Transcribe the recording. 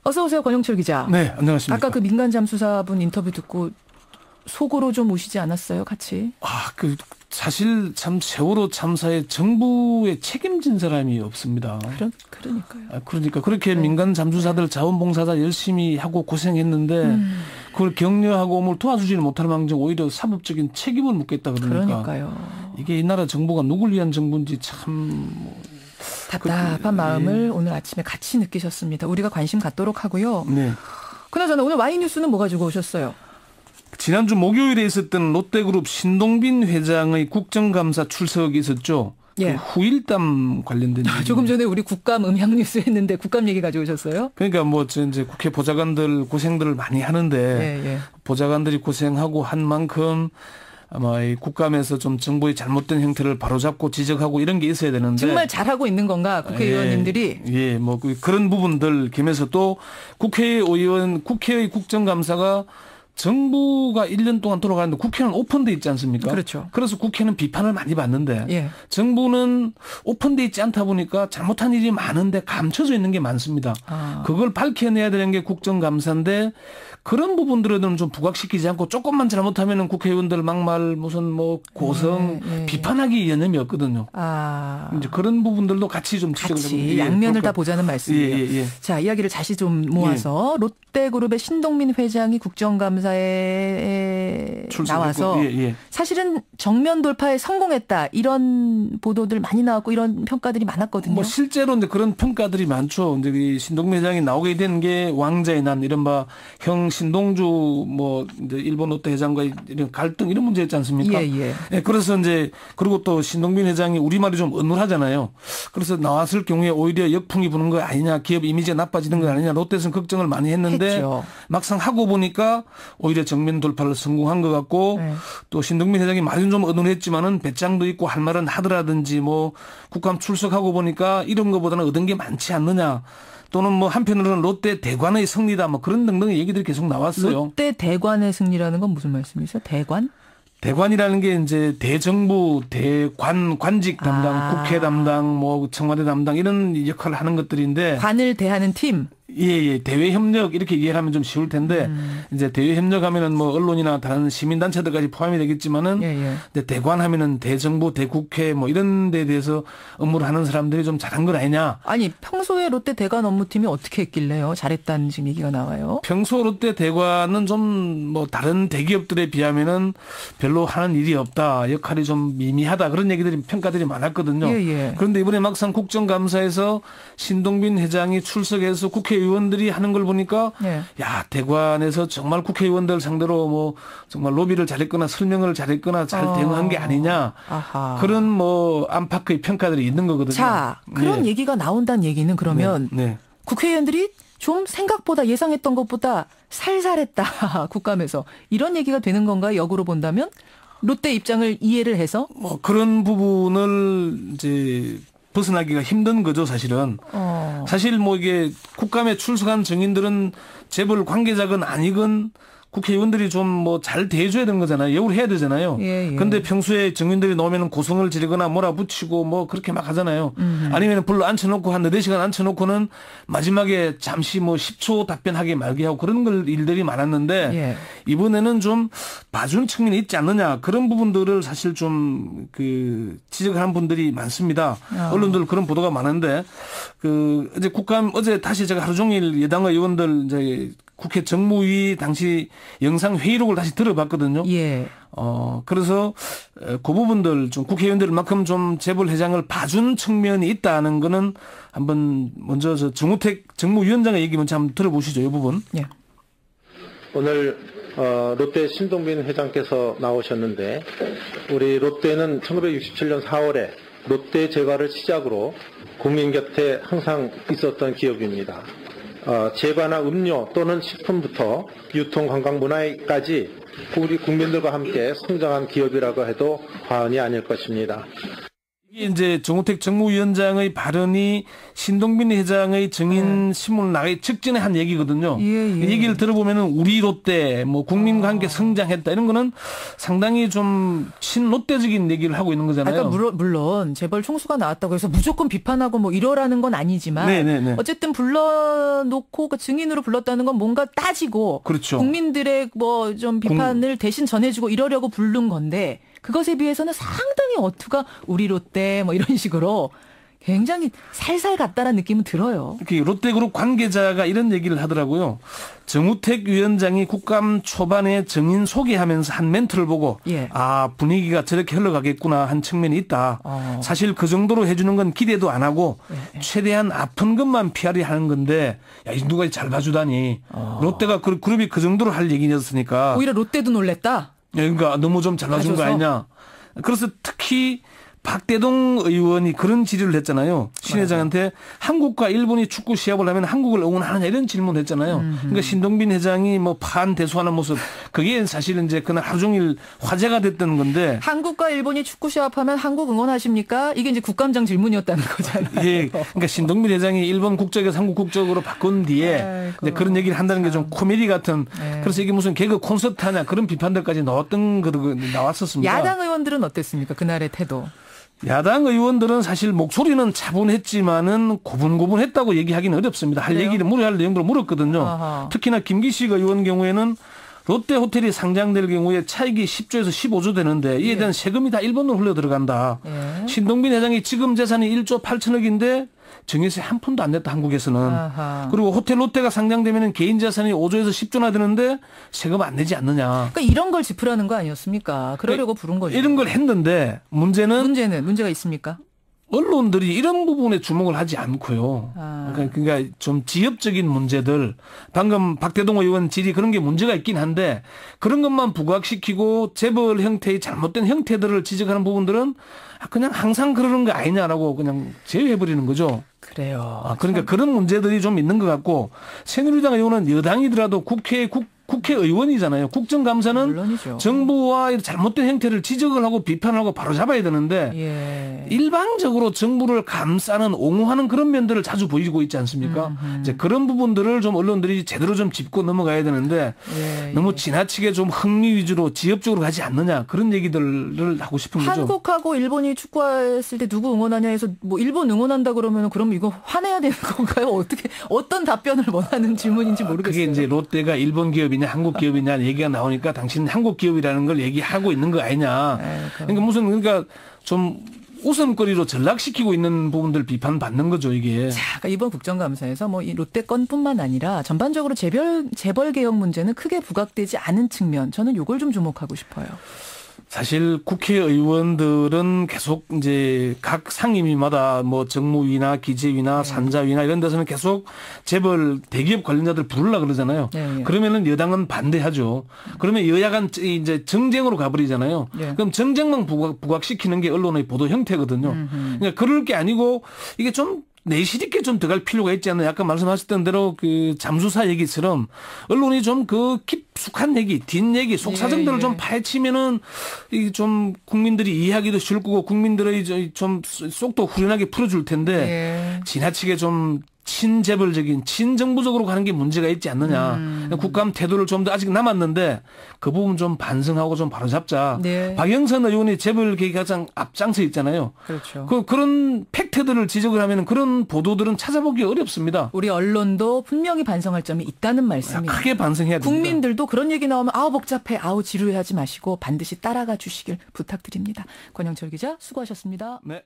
어서 오세요, 권영철 기자. 네, 안녕하십니까. 아까 그 민간 잠수사분 인터뷰 듣고 속으로 좀 우시지 않았어요, 같이? 사실 참 세월호 참사에 정부에 책임진 사람이 없습니다. 그러니까요. 그러니까 그렇게 민간 잠수사들 자원봉사자 열심히 하고 고생했는데 그걸 격려하고 뭘 도와주지는 못할 망정 오히려 사법적인 책임을 묻겠다 그러니까요. 이게 이 나라 정부가 누굴 위한 정부인지 참 답답한 마음을 오늘 아침에 같이 느끼셨습니다. 우리가 관심 갖도록 하고요. 네. 그나저나 오늘 와이뉴스는 뭐 가지고 오셨어요? 지난주 목요일에 있었던 롯데그룹 신동빈 회장의 국정감사 출석이 있었죠. 예. 그 후일담 관련된 조금 전에 우리 국감 음향뉴스 했는데 국감 얘기 가져오셨어요? 그러니까 이제 국회 보좌관들 고생들을 많이 하는데 보좌관들이 고생하고 한 만큼 아마 이 국감에서 좀 정부의 잘못된 형태를 바로잡고 지적하고 이런 게 있어야 되는데 정말 잘하고 있는 건가 국회의원님들이? 그런 부분들 겸해서 또 국회의 국정감사가 정부가 1년 동안 돌아가는데 국회는 오픈돼 있지 않습니까? 그렇죠. 그래서 국회는 비판을 많이 받는데 정부는 오픈돼 있지 않다 보니까 잘못한 일이 많은데 감춰져 있는 게 많습니다. 그걸 밝혀내야 되는 게 국정감사인데 그런 부분들은 좀 부각시키지 않고 조금만 잘못하면은 국회의원들 막말 무슨 고성 비판하기 여념이 없거든요. 이제 그런 부분들도 같이 좀 같이 양면을 다 보자는 말씀이에요. 자, 이야기를 다시 좀 모아서 롯데그룹의 신동빈 회장이 국정감사에 나와서 사실은 정면 돌파에 성공했다 이런 보도들 많이 나왔고 이런 평가들이 많았거든요. 실제로 이제 그런 평가들이 많죠. 이제 이 신동빈 회장이 나오게 된 게 왕자의 난 이른바 형 신동주 이제 일본 롯데 회장과의 이런 갈등 이런 문제였지 않습니까? 그래서 이제 그리고 또 신동빈 회장이 우리말이 좀 어눌하잖아요. 그래서 나왔을 경우에 오히려 역풍이 부는 거 아니냐, 기업 이미지가 나빠지는 거 아니냐, 롯데에서는 걱정을 많이 했는데 막상 하고 보니까 오히려 정면 돌파를 성공한 것 같고 또 신동빈 회장이 말은 좀 어눌했지만은 배짱도 있고 할 말은 하더라든지 국감 출석하고 보니까 이런 거보다는 얻은 게 많지 않느냐. 또는 한편으로는 롯데 대관의 승리다 그런 등등의 얘기들이 계속 나왔어요. 롯데 대관의 승리라는 건 무슨 말씀이세요? 대관? 대관이라는 게 이제 대정부, 관직 담당, 국회 담당, 청와대 담당 이런 역할을 하는 것들인데 관을 대하는 팀. 대외 협력 이렇게 이해를 하면 좀 쉬울 텐데 이제 대외 협력하면은 언론이나 다른 시민단체들까지 포함이 되겠지만은 이제 대관하면은 대정부, 대국회 이런 데에 대해서 업무를 하는 사람들이 좀 잘한 건 아니냐. 아니 평소에 롯데 대관 업무팀이 어떻게 했길래요? 잘했다는 지금 얘기가 나와요. 평소 롯데 대관은 좀 다른 대기업들에 비하면은 별로 하는 일이 없다. 역할이 좀 미미하다. 그런 얘기들이 평가들이 많았거든요. 그런데 이번에 막상 국정감사에서 신동빈 회장이 출석해서 국회의원들이 하는 걸 보니까 야, 대관에서 정말 국회의원들 상대로 정말 로비를 잘했거나 설명을 잘했거나 잘 대응한 게 아니냐. 그런 안팎의 평가들이 있는 거거든요. 자, 그런 얘기가 나온다는 얘기는 그러면 국회의원들이 좀 생각보다 예상했던 것보다 살살했다. 국감에서. 이런 얘기가 되는 건가요? 역으로 본다면? 롯데 입장을 이해를 해서? 그런 부분을 이제 벗어나기가 힘든 거죠, 사실은. 사실 이게 국감에 출석한 증인들은 재벌 관계자건 아니건 국회의원들이 좀 잘 대해줘야 되는 거잖아요. 예우를 해야 되잖아요. 근데 평소에 증인들이 나오면 고성을 지르거나 몰아붙이고 그렇게 막 하잖아요. 아니면 불러 앉혀놓고 한 4시간 앉혀놓고는 마지막에 잠시 10초 답변하게 말게 하고 그런 일들이 많았는데 이번에는 좀 봐준 측면이 있지 않느냐. 그런 부분들을 사실 좀 지적하는 분들이 많습니다. 언론들 그런 보도가 많은데 이제 국감 어제 다시 제가 하루 종일 여당의 의원들 이제 국회 정무위 당시 영상 회의록을 다시 들어봤거든요. 그래서 그 부분들 좀 국회의원들만큼 좀 재벌 회장을 봐준 측면이 있다는 거는 한번 먼저 정우택 정무위원장의 얘기 먼저 한번 들어보시죠. 이 부분. 오늘 롯데 신동빈 회장께서 나오셨는데 우리 롯데는 1967년 4월에 롯데 제과를 시작으로 국민 곁에 항상 있었던 기업입니다. 제과나 음료 또는 식품부터 유통 관광 문화까지 우리 국민들과 함께 성장한 기업이라고 해도 과언이 아닐 것입니다. 이제 정우택 정무위원장의 발언이 신동빈 회장의 증인 신문을 나가기 직전에 한 얘기거든요. 얘기를 들어보면은 우리 롯데, 뭐 국민과 함께 성장했다 이런 거는 상당히 좀 친롯데적인 얘기를 하고 있는 거잖아요. 그러니까 물론 재벌 총수가 나왔다고 해서 무조건 비판하고 뭐 이러라는 건 아니지만 네네네. 어쨌든 불러놓고 그 증인으로 불렀다는 건 뭔가 따지고 그렇죠. 국민들의 뭐 좀 비판을 대신 전해주고 이러려고 부른 건데. 그것에 비해서는 상당히 어투가 우리 롯데 뭐 이런 식으로 굉장히 살살 갔다라는 느낌은 들어요. 롯데그룹 관계자가 이런 얘기를 하더라고요. 정우택 위원장이 국감 초반에 증인 소개하면서 한 멘트를 보고 아 분위기가 저렇게 흘러가겠구나 한 측면이 있다. 사실 그 정도로 해주는 건 기대도 안 하고 최대한 아픈 것만 피하려 하는 건데 야, 누가 잘 봐주다니. 롯데가 그룹이 그 정도로 할 얘기였으니까. 오히려 롯데도 놀랬다. 그러니까 너무 좀 잘라준 거 아니냐. 그래서 특히 박대동 의원이 그런 질의를 했잖아요. 신 회장한테 한국과 일본이 축구 시합을 하면 한국을 응원하느냐 이런 질문을 했잖아요. 그러니까 신동빈 회장이 뭐 파한대소하는 모습 그게 사실은 이제 그날 하루 종일 화제가 됐던 건데. 한국과 일본이 축구 시합하면 한국 응원하십니까? 이게 이제 국감장 질문이었다는 거잖아요. 예. 그러니까 신동빈 회장이 일본 국적에서 한국 국적으로 바꾼 뒤에 이제 그런 얘기를 한다는 게 좀 코미디 같은. 그래서 이게 무슨 개그 콘서트 하냐 그런 비판들까지 나왔던 거 나왔었습니다. 야당 의원들은 어땠습니까? 그날의 태도. 야당 의원들은 사실 목소리는 차분했지만은 고분고분했다고 얘기하기는 어렵습니다. 할 그래요? 얘기를 물어야 할 내용들을 물었거든요. 아하. 특히나 김기식 의원 경우에는 롯데 호텔이 상장될 경우에 차익이 10조에서 15조 되는데 이에 대한 세금이 다 일본으로 흘러 들어간다. 신동빈 회장이 지금 재산이 1조 8천억인데 증여세 한 푼도 안 냈다 한국에서는. 아하. 그리고 호텔 롯데가 상장되면 개인 재산이 5조에서 10조나 되는데 세금 안 내지 않느냐. 그러니까 이런 걸 짚으라는 거 아니었습니까? 그러려고 부른 거죠. 이런 걸 했는데 문제가 있습니까? 언론들이 이런 부분에 주목을 하지 않고요. 그러니까 좀 지엽적인 문제들, 방금 박대동 의원 질의 그런 게 문제가 있긴 한데 그런 것만 부각시키고 재벌 형태의 잘못된 형태들을 지적하는 부분들은 그냥 항상 그러는 거 아니냐라고 그냥 제외해버리는 거죠. 그래요. 그러니까 그런 문제들이 좀 있는 것 같고 새누리당 의원은 여당이더라도 국회의원이잖아요. 국정감사는 물론이죠. 정부와 잘못된 형태를 지적을 하고 비판을 하고 바로 잡아야 되는데 일방적으로 정부를 감싸는 옹호하는 그런 면들을 자주 보이고 있지 않습니까? 이제 그런 부분들을 좀 언론들이 제대로 좀 짚고 넘어가야 되는데 너무 지나치게 좀 흥미 위주로 지엽적으로 가지 않느냐 그런 얘기들을 하고 싶은 거죠. 한국하고 일본이 축구했을 때 누구 응원하냐 해서 뭐 일본 응원한다 그러면 이거 화내야 되는 건가요? 어떤 답변을 원하는 질문인지 모르겠어요. 그게 이제 롯데가 일본 기업이냐 한국 기업이냐 얘기가 나오니까 당신은 한국 기업이라는 걸 얘기하고 있는 거 아니냐. 그러니까 좀 웃음거리로 전락시키고 있는 부분들 비판받는 거죠, 이게. 자, 그러니까 이번 국정감사에서 뭐 이 롯데 건뿐만 아니라 전반적으로 재벌 개혁 문제는 크게 부각되지 않은 측면, 저는 이걸 좀 주목하고 싶어요. 사실 국회의원들은 계속 이제 각 상임위마다 뭐 정무위나 기재위나 산자위나 이런 데서는 계속 재벌 대기업 관련자들 부르려고 그러잖아요. 그러면은 여당은 반대하죠. 그러면 여야간 이제 정쟁으로 가버리잖아요. 그럼 정쟁만 부각시키는 게 언론의 보도 형태거든요. 그러니까 그럴 게 아니고 이게 좀 내실 있게 좀 들어갈 필요가 있지 않나. 약간 말씀하셨던 대로 그 잠수사 얘기처럼 언론이 좀 그 깊숙한 얘기, 뒷얘기, 속사정들을 좀 파헤치면은 이 좀 국민들이 이해하기도 쉬울 거고 국민들의 좀 속도 후련하게 풀어줄 텐데 지나치게 좀 친재벌적인 친정부적으로 가는 게 문제가 있지 않느냐. 국감 태도를 좀 더 아직 남았는데 그 부분 좀 반성하고 좀 바로잡자. 박영선 의원이 재벌 개혁 가장 앞장서 있잖아요. 그렇죠. 그런 팩트들을 지적을 하면 그런 보도들은 찾아보기 어렵습니다. 우리 언론도 분명히 반성할 점이 있다는 말씀이에요. 크게 반성해야 됩니다. 국민들도 그런 얘기 나오면 복잡해, 지루해하지 마시고 반드시 따라가 주시길 부탁드립니다. 권영철 기자 수고하셨습니다. 네.